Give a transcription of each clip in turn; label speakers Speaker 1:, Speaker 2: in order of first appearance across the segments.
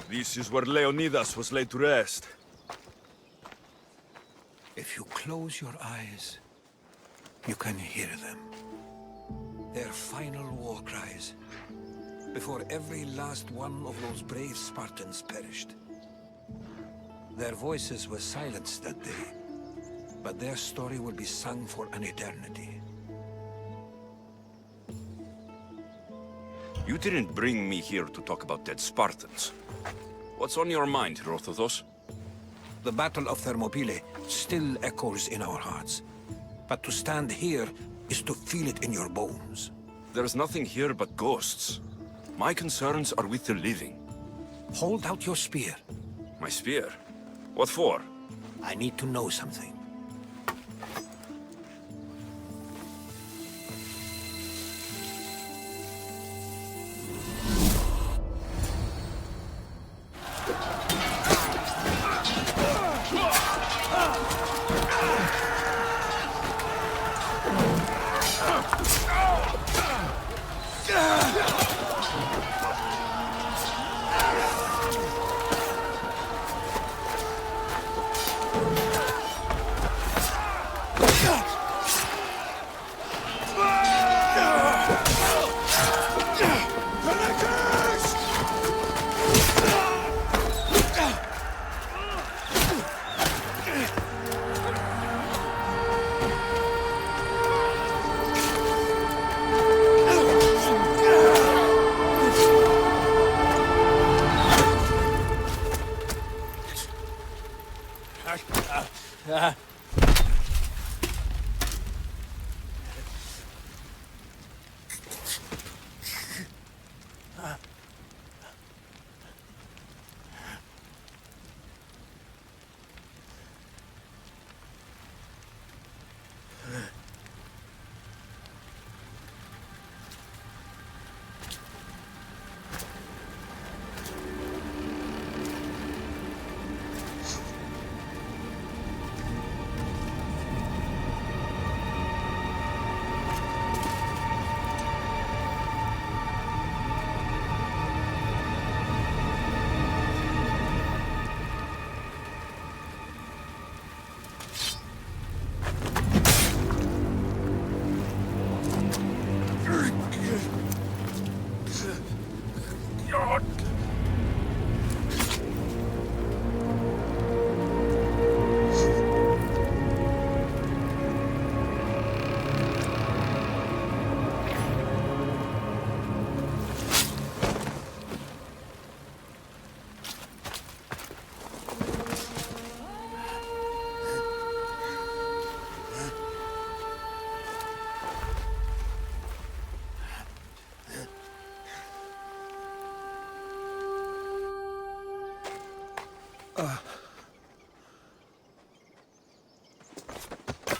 Speaker 1: This is where Leonidas was laid to rest.
Speaker 2: If you close your eyes, you can hear them. Their final war cries, before every last one of those brave Spartans perished. Their voices were silenced that day, but their story will be sung for an eternity.
Speaker 1: You didn't bring me here to talk about dead Spartans. What's on your mind, Herodotos?
Speaker 2: The Battle of Thermopylai still echoes in our hearts. But to stand here is to feel it in your bones.
Speaker 1: There's nothing here but ghosts. My concerns are with the living.
Speaker 2: Hold out your spear.
Speaker 1: My spear? What for?
Speaker 2: I need to know something.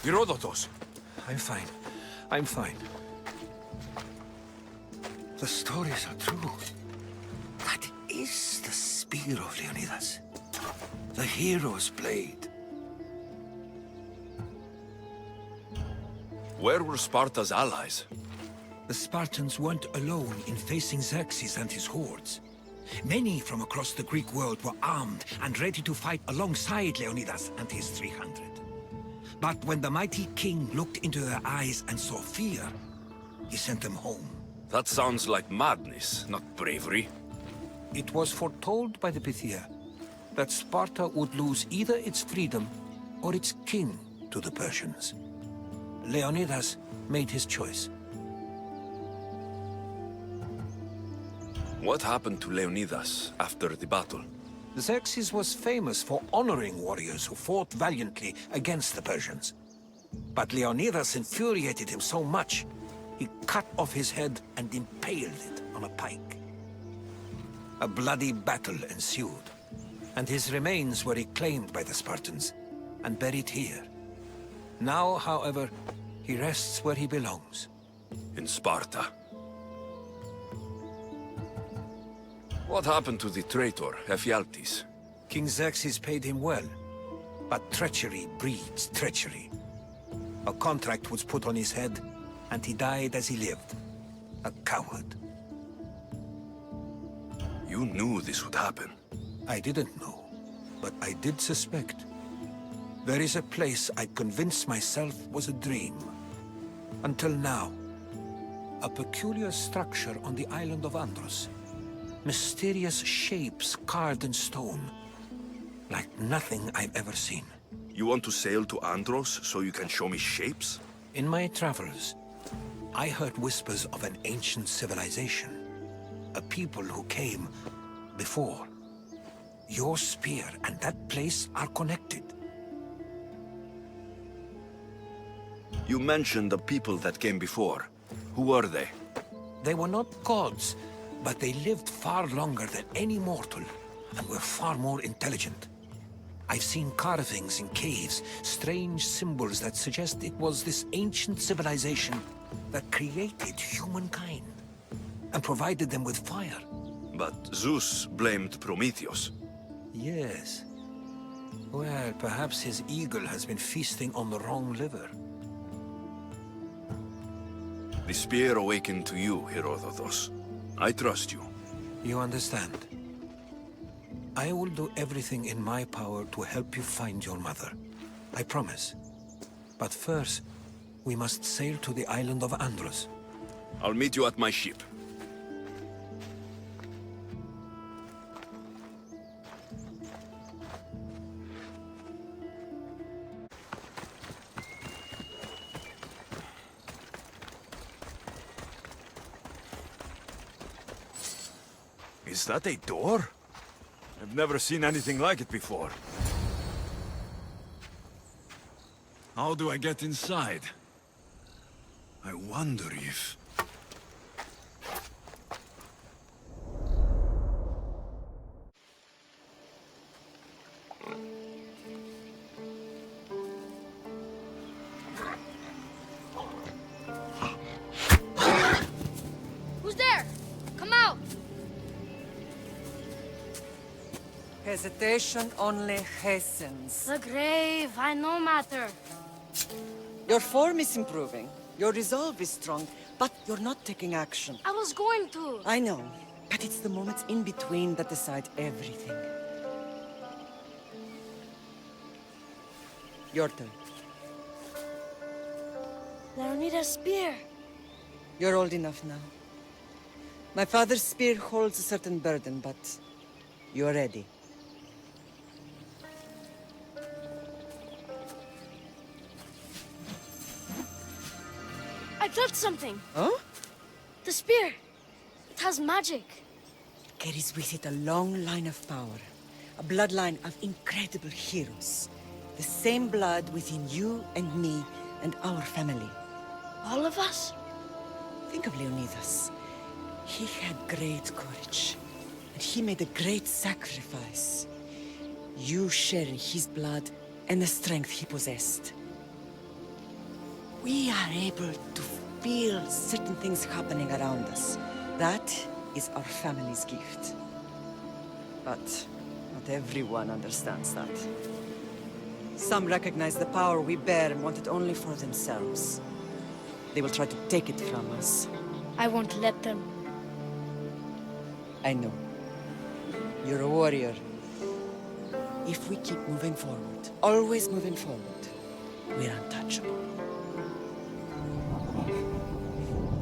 Speaker 1: Herodotos!
Speaker 2: I'm fine. I'm fine. The stories are true. That is the spear of Leonidas. The hero's blade.
Speaker 1: Where were Sparta's allies?
Speaker 2: The Spartans weren't alone in facing Xerxes and his hordes. Many from across the Greek world were armed and ready to fight alongside Leonidas and his 300. But when the mighty king looked into their eyes and saw fear, he sent them home.
Speaker 1: That sounds like madness, not bravery.
Speaker 2: It was foretold by the Pythia that Sparta would lose either its freedom or its king to the Persians. Leonidas made his choice.
Speaker 1: What happened to Leonidas after the battle?
Speaker 2: Xerxes was famous for honoring warriors who fought valiantly against the Persians. But Leonidas infuriated him so much, he cut off his head and impaled it on a pike. A bloody battle ensued, and his remains were reclaimed by the Spartans and buried here. Now, however, he rests where he belongs.
Speaker 1: In Sparta. What happened to the traitor, Ephialtes?
Speaker 2: King Xerxes paid him well, but treachery breeds treachery. A contract was put on his head, and he died as he lived. A coward.
Speaker 1: You knew this would happen.
Speaker 2: I didn't know, but I did suspect. There is a place I convinced myself was a dream. Until now. A peculiar structure on the island of Andros. Mysterious shapes carved in stone. Like nothing I've ever seen.
Speaker 1: You want to sail to Andros so you can show me shapes?
Speaker 2: In my travels, I heard whispers of an ancient civilization. A people who came before. Your spear and that place are connected.
Speaker 1: You mentioned the people that came before. Who were they?
Speaker 2: They were not gods, but they lived far longer than any mortal, and were far more intelligent. I've seen carvings in caves, strange symbols that suggest it was this ancient civilization that created humankind, and provided them with fire.
Speaker 1: But Zeus blamed Prometheus.
Speaker 2: Yes. Well, perhaps his eagle has been feasting on the wrong liver.
Speaker 1: The spear awakened to you, Herodotos. I trust you.
Speaker 2: You understand? I will do everything in my power to help you find your mother. I promise. But first, we must sail to the island of Andros.
Speaker 1: I'll meet you at my ship.
Speaker 3: Is that a door? I've never seen anything like it before. How do I get inside? I wonder if...
Speaker 4: Who's there? Come out!
Speaker 5: Hesitation only hastens.
Speaker 4: The grave, I no matter.
Speaker 5: Your form is improving. Your resolve is strong, but you're not taking action.
Speaker 4: I was going to.
Speaker 5: I know, but it's the moments in between that decide everything. Your turn.
Speaker 4: Leonidas' spear.
Speaker 5: You're old enough now. My father's spear holds a certain burden, but you're ready.
Speaker 4: I felt something.
Speaker 5: Huh?
Speaker 4: The spear. It has magic.
Speaker 5: It carries with it a long line of power. A bloodline of incredible heroes. The same blood within you and me and our family.
Speaker 4: All of us?
Speaker 5: Think of Leonidas. He had great courage. And he made a great sacrifice. You share in his blood and the strength he possessed. We are able to feel certain things happening around us. That is our family's gift. But not everyone understands that. Some recognize the power we bear and want it only for themselves. They will try to take it from us.
Speaker 4: I won't let them.
Speaker 5: I know. You're a warrior. If we keep moving forward, always moving forward, we're untouchable.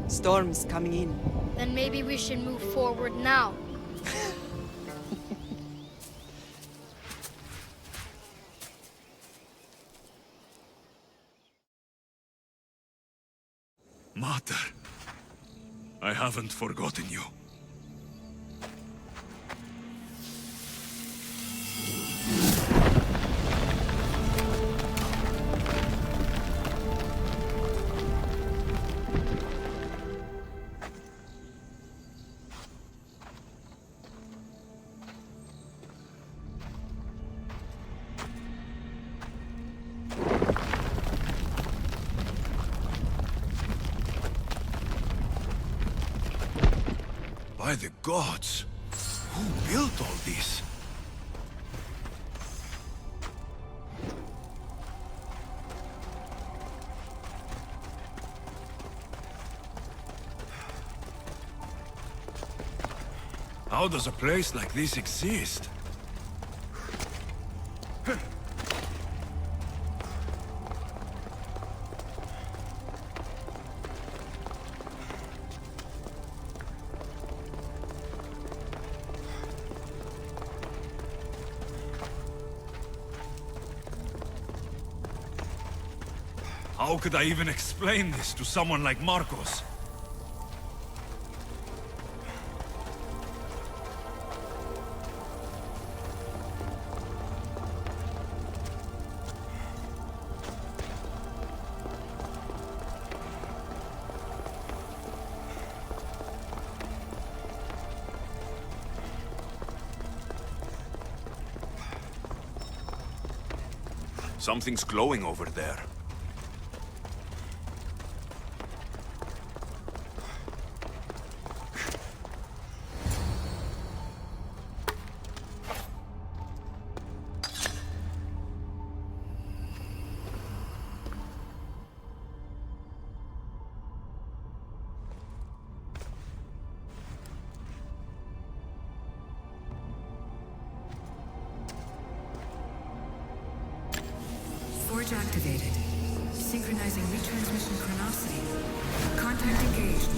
Speaker 5: Storm's coming in.
Speaker 4: Then maybe we should move forward now.
Speaker 3: Mater, I haven't forgotten you. By the gods! Who built all this? How does a place like this exist? How could I even explain this to someone like Marcos?
Speaker 1: Something's glowing over there.
Speaker 6: Forge activated. Synchronizing retransmission chronicity. Contact engaged.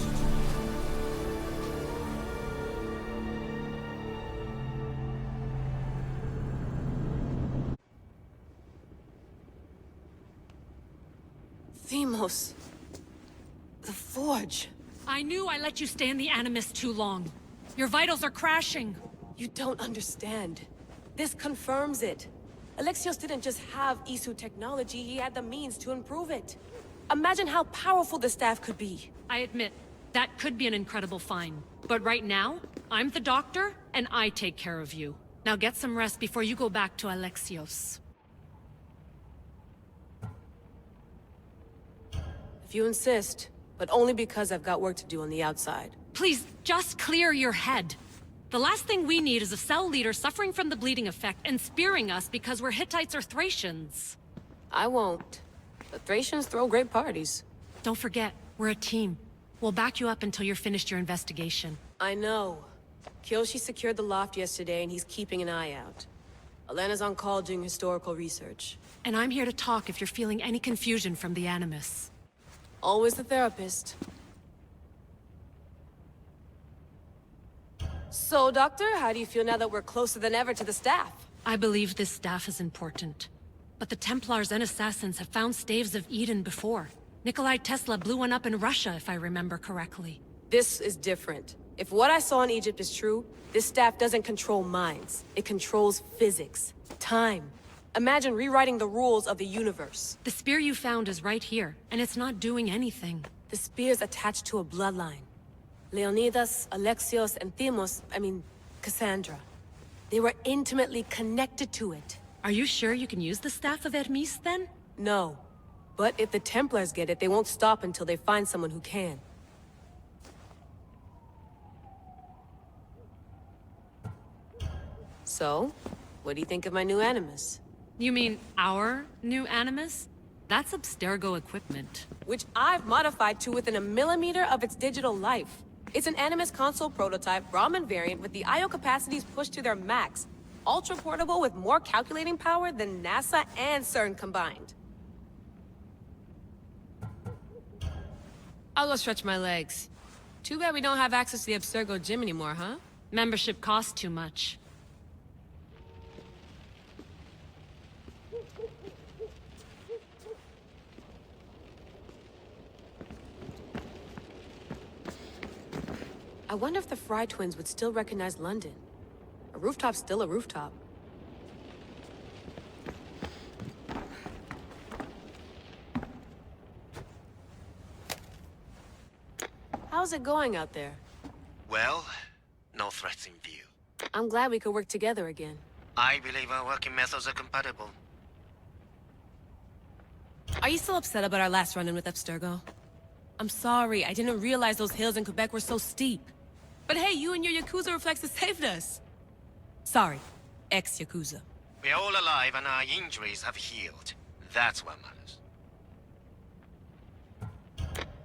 Speaker 7: Themos. The Forge.
Speaker 8: I knew I let you stay in the Animus too long. Your vitals are crashing.
Speaker 7: You don't understand. This confirms it. Alexios didn't just have Isu technology, he had the means to improve it. Imagine how powerful the staff could be.
Speaker 8: I admit, that could be an incredible find. But right now, I'm the doctor, and I take care of you. Now get some rest before you go back to Alexios.
Speaker 7: If you insist, but only because I've got work to do on the outside.
Speaker 8: Please, just clear your head. The last thing we need is a cell leader suffering from the bleeding effect and spearing us because we're Hittites or Thracians.
Speaker 7: I won't. The Thracians throw great parties.
Speaker 8: Don't forget, we're a team. We'll back you up until you're finished your investigation.
Speaker 7: I know. Kyoshi secured the loft yesterday and he's keeping an eye out. Elena's on call doing historical research.
Speaker 8: And I'm here to talk if you're feeling any confusion from the Animus.
Speaker 7: Always the therapist. So, Doctor, how do you feel now that we're closer than ever to the staff?
Speaker 8: I believe this staff is important. But the Templars and Assassins have found staves of Eden before. Nikolai Tesla blew one up in Russia, if I remember correctly.
Speaker 7: This is different. If what I saw in Egypt is true, this staff doesn't control minds. It controls physics, time. Imagine rewriting the rules of the universe.
Speaker 8: The spear you found is right here, and it's not doing anything.
Speaker 7: The spear's attached to a bloodline. Leonidas, Alexios, and Kassandra. They were intimately connected to it.
Speaker 8: Are you sure you can use the Staff of Hermes, then?
Speaker 7: No. But if the Templars get it, they won't stop until they find someone who can. So, what do you think of my new Animus?
Speaker 8: You mean our new Animus? That's Abstergo equipment.
Speaker 7: Which I've modified to within a millimeter of its digital life. It's an Animus console prototype Brahmin variant with the I/O capacities pushed to their max. Ultra portable with more calculating power than NASA and CERN combined. I'll go stretch my legs. Too bad we don't have access to the Abstergo gym anymore, huh?
Speaker 8: Membership costs too much.
Speaker 7: I wonder if the Fry twins would still recognize London. A rooftop's still a rooftop. How's it going out there?
Speaker 9: Well, no threats in view.
Speaker 7: I'm glad we could work together again.
Speaker 9: I believe our working methods are compatible.
Speaker 7: Are you still upset about our last run-in with Abstergo? I'm sorry, I didn't realize those hills in Quebec were so steep. But hey, you and your Yakuza reflexes saved us. Sorry, ex-Yakuza.
Speaker 9: We're all alive and our injuries have healed. That's what matters.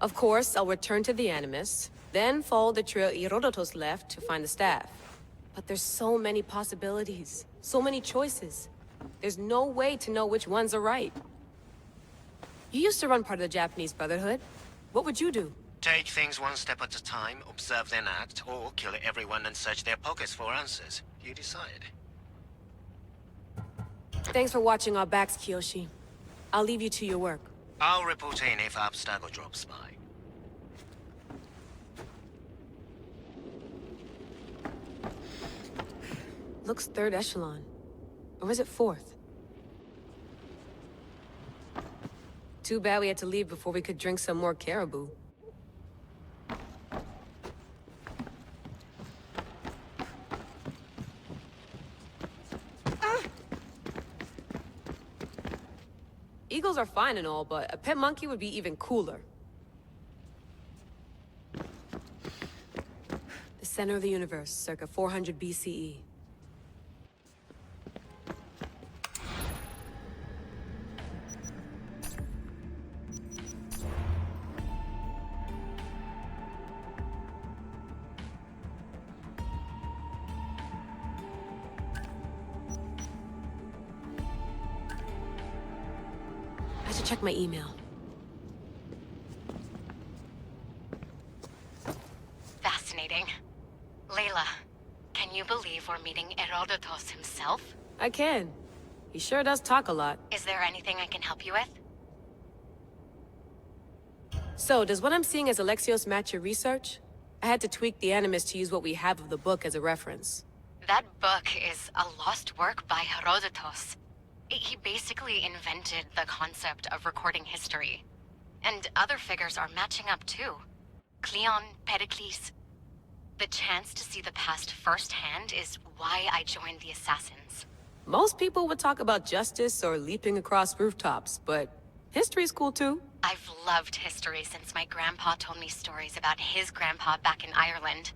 Speaker 7: Of course, I'll return to the Animus, then follow the trail Herodotos left to find the staff. But there's so many possibilities, so many choices. There's no way to know which ones are right. You used to run part of the Japanese Brotherhood. What would you do?
Speaker 9: Take things one step at a time, observe then act, or kill everyone and search their pockets for answers. You decide.
Speaker 7: Thanks for watching our backs, Kiyoshi. I'll leave you to your work.
Speaker 9: I'll report in if Abstergo drops by.
Speaker 7: Looks third echelon. Or is it fourth? Too bad we had to leave before we could drink some more caribou. Eagles are fine and all, but a pet monkey would be even cooler. The center of the universe, circa 400 BCE. I should check my email.
Speaker 10: Fascinating. Layla, can you believe we're meeting Herodotos himself?
Speaker 7: I can. He sure does talk a lot.
Speaker 10: Is there anything I can help you with?
Speaker 7: So, does what I'm seeing as Alexios match your research? I had to tweak the Animus to use what we have of the book as a reference.
Speaker 10: That book is a lost work by Herodotos. He basically invented the concept of recording history. And other figures are matching up too. Cleon, Pericles. The chance to see the past firsthand is why I joined the Assassins.
Speaker 7: Most people would talk about justice or leaping across rooftops, but history's cool too.
Speaker 10: I've loved history since my grandpa told me stories about his grandpa back in Ireland.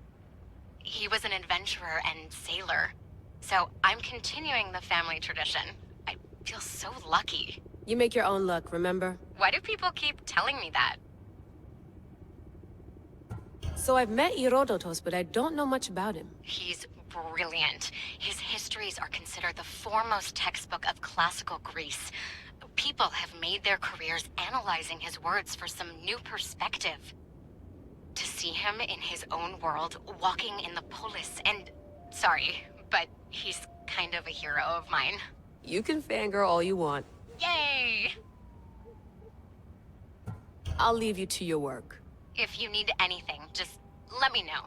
Speaker 10: He was an adventurer and sailor. So I'm continuing the family tradition. I feel so lucky.
Speaker 7: You make your own luck, remember?
Speaker 10: Why do people keep telling me that?
Speaker 7: So I've met Herodotos, but I don't know much about him.
Speaker 10: He's brilliant. His histories are considered the foremost textbook of classical Greece. People have made their careers analyzing his words for some new perspective. To see him in his own world, walking in the polis, and... Sorry, but he's kind of a hero of mine.
Speaker 7: You can fangirl all you want.
Speaker 10: Yay!
Speaker 7: I'll leave you to your work.
Speaker 10: If you need anything, just let me know.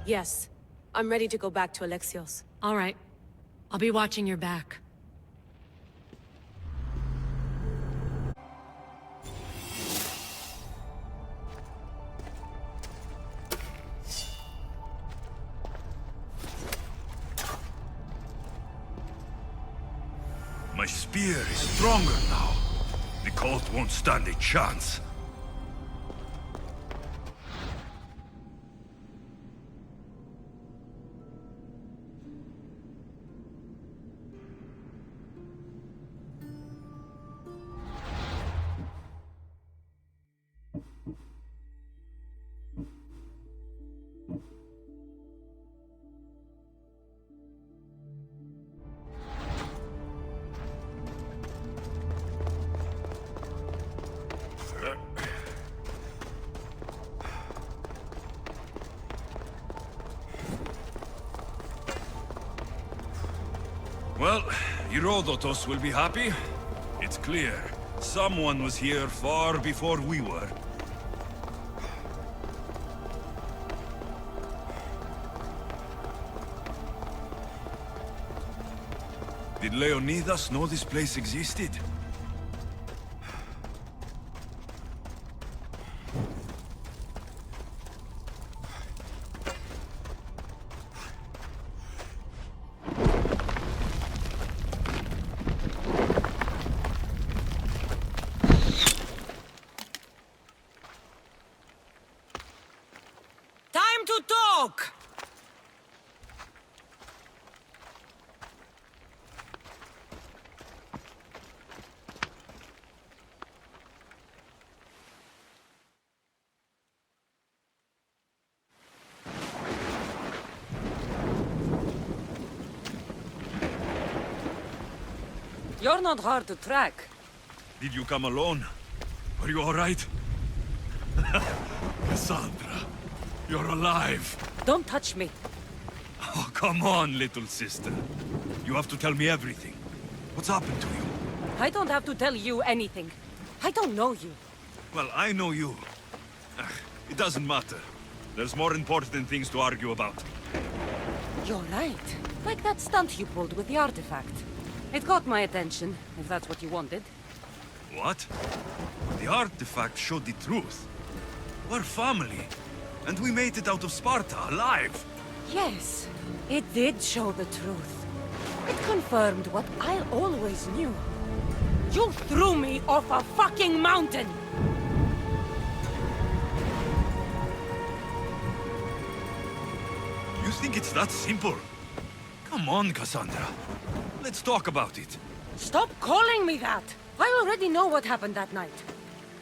Speaker 7: Yes, I'm ready to go back to Alexios.
Speaker 8: All right. I'll be watching your back.
Speaker 3: My spear is stronger now. The cult won't stand a chance. Well, Herodotos will be happy. It's clear. Someone was here far before we were. Did Leonidas know this place existed?
Speaker 5: Time to talk! You're not hard to track.
Speaker 3: Did you come alone? Are you all right? Kassandra, you're alive.
Speaker 5: Don't touch me.
Speaker 3: Oh, come on, little sister. You have to tell me everything. What's happened to you?
Speaker 11: I don't have to tell you anything. I don't know you.
Speaker 3: Well, I know you. It doesn't matter. There's more important things to argue about.
Speaker 11: You're right. Like that stunt you pulled with the artifact. It caught my attention, if that's what you wanted.
Speaker 3: What? The artifact showed the truth. We're family. And we made it out of Sparta, alive.
Speaker 11: Yes, it did show the truth. It confirmed what I always knew. You threw me off a fucking mountain!
Speaker 3: You think it's that simple? Come on, Kassandra. Let's talk about it.
Speaker 11: Stop calling me that! I already know what happened that night.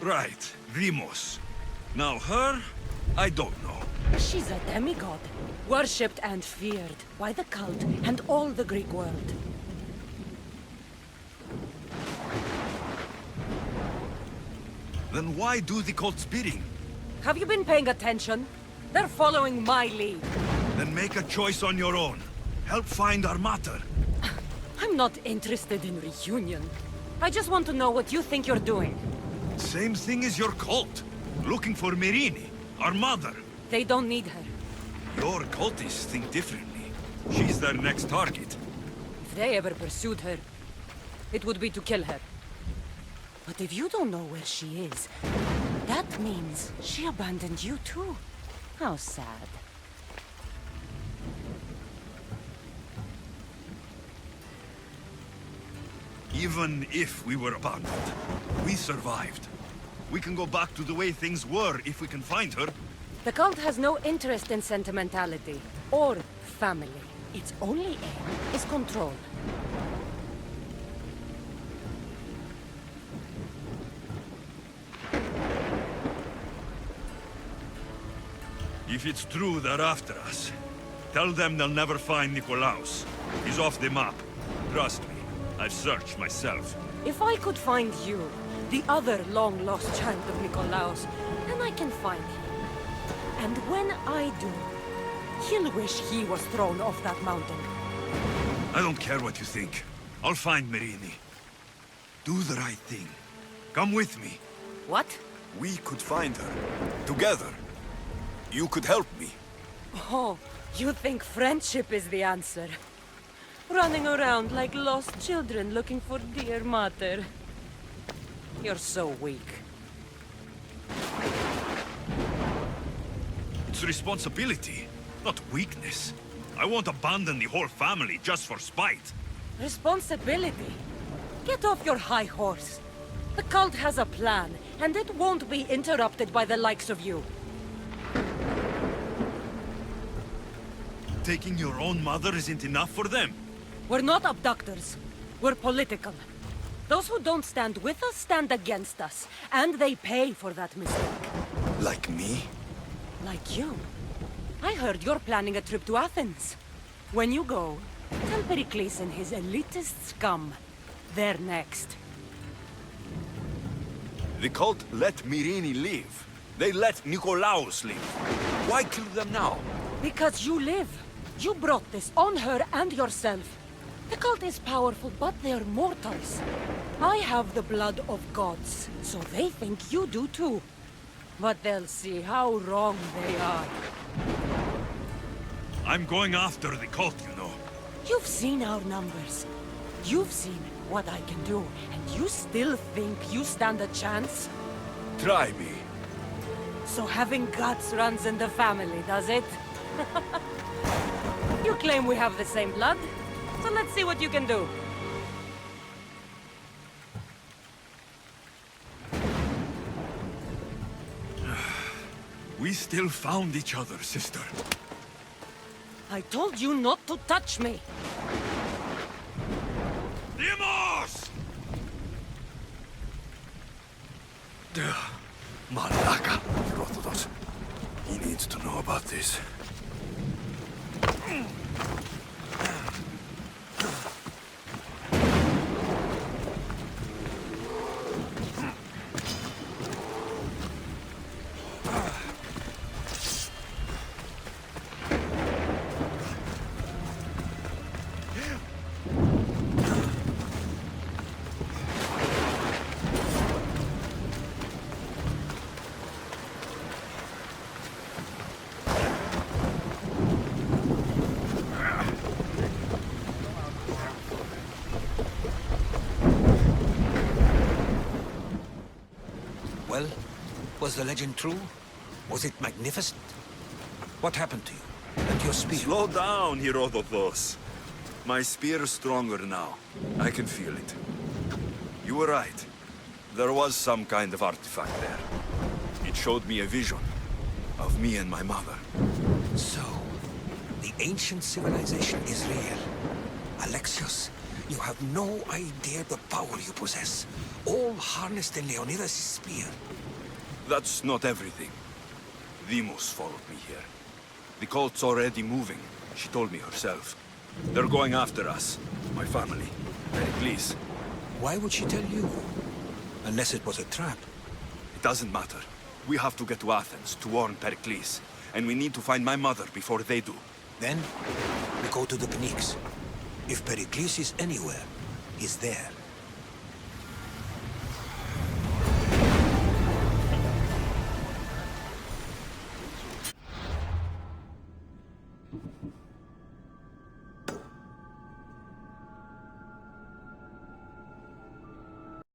Speaker 3: Right, Vimos. Now her, I don't know.
Speaker 11: She's a demigod, worshipped and feared by the cult and all the Greek world.
Speaker 3: Then why do the cult's bidding?
Speaker 11: Have you been paying attention? They're following my lead.
Speaker 3: Then make a choice on your own. Help find our mater.
Speaker 11: I'm not interested in reunion. I just want to know what you think you're doing.
Speaker 3: Same thing as your cult. Looking for Myrrine, our mother.
Speaker 11: They don't need her.
Speaker 3: Your cultists think differently. She's their next target.
Speaker 11: If they ever pursued her, it would be to kill her. But if you don't know where she is, that means she abandoned you too. How sad.
Speaker 3: Even if we were abandoned, we survived. We can go back to the way things were if we can find her.
Speaker 11: The cult has no interest in sentimentality or family. Its only aim is control.
Speaker 3: If it's true they're after us, tell them they'll never find Nikolaos. He's off the map. Trust me, I've searched myself.
Speaker 11: If I could find you, the other long-lost child of Nikolaos, then I can find him. And when I do, he'll wish he was thrown off that mountain.
Speaker 3: I don't care what you think. I'll find Myrrine. Do the right thing. Come with me.
Speaker 11: What?
Speaker 1: We could find her. Together. You could help me.
Speaker 11: Oh, you think friendship is the answer? Running around like lost children looking for dear mother. You're so weak.
Speaker 3: It's responsibility, not weakness. I won't abandon the whole family just for spite.
Speaker 11: Responsibility? Get off your high horse. The cult has a plan, and it won't be interrupted by the likes of you.
Speaker 3: Taking your own mother isn't enough for them.
Speaker 11: We're not abductors. We're political. Those who don't stand with us stand against us, and they pay for that mistake.
Speaker 1: Like me?
Speaker 11: Like you. I heard you're planning a trip to Athens. When you go, tell Pericles and his elitist scum. They're next.
Speaker 1: The cult let Myrrine live. They let Nikolaos live. Why kill them now?
Speaker 11: Because you live. You brought this on her and yourself. The cult is powerful, but they're mortals. I have the blood of gods, so they think you do too. But they'll see how wrong they are.
Speaker 3: I'm going after the cult, you know.
Speaker 11: You've seen our numbers. You've seen what I can do, and you still think you stand a chance?
Speaker 1: Try me.
Speaker 11: So having guts runs in the family, does it? You claim we have the same blood, so let's see what you can do.
Speaker 3: We still found each other, sister.
Speaker 11: I told you not to touch me!
Speaker 3: Dimos!
Speaker 1: Malaka, Herodotos. He needs to know about this.
Speaker 2: Well, was the legend true? Was it magnificent? What happened to you? And your spear?
Speaker 3: Slow down, Herodotos. My spear is stronger now. I can feel it. You were right. There was some kind of artifact there. It showed me a vision of me and my mother.
Speaker 2: So, the ancient civilization is real. Alexios, you have no idea the power you possess. All harnessed in Leonidas' spear.
Speaker 3: That's not everything. Deimos followed me here. The cult's already moving, she told me herself. They're going after us, my family. Pericles.
Speaker 2: Why would she tell you? Unless it was a trap.
Speaker 3: It doesn't matter. We have to get to Athens to warn Pericles. And we need to find my mother before they do.
Speaker 2: Then, we go to the Pnyx. If Pericles is anywhere, he's there.